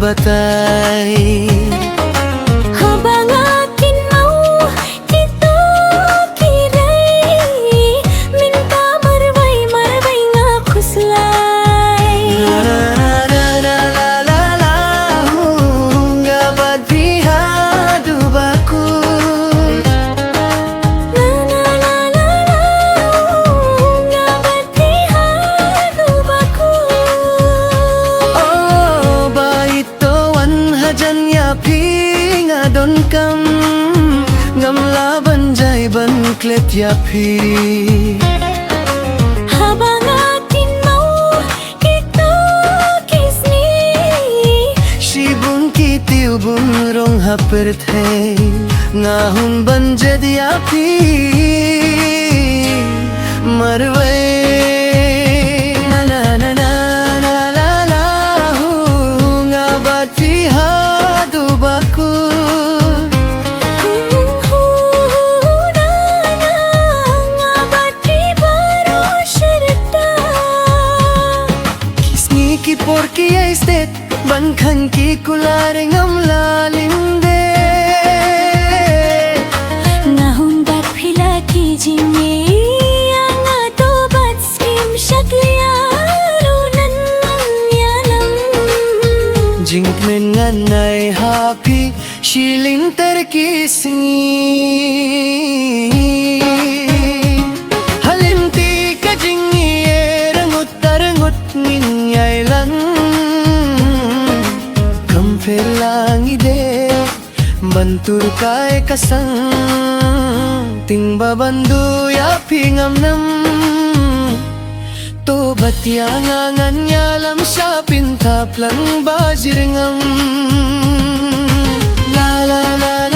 batay. Habang akin mau dito kiray, minta marway marway nga kuslay. La la la la la la la, nga badbihado baku. La la la la la, nga badbihado baku. Oh, baitawan hajan yapi nga don kam, ngam laban jay banklet yapi. Habang akin mau dito kisni, Shibun kitiw bunrong haperte, ngahun banjed yapi marway. La la la la la la la, nga badbihado baku. huna na nga badbibaro syarta. Kisni ki porki estet, bankan ki kulare ngam lalinde. Ngahon badphila ki jingi ang ato bat skim shakliyaro nan yalam. Jinkmen nganay happy, shilinter kisni. Halimti ka jingi rangut tarangut nginyay lang. Kamper lang ide, bantur kay kasang. Ting babandu yapi ngam nam. To batyangan yalam siya pintap lang bajir ngam. La la la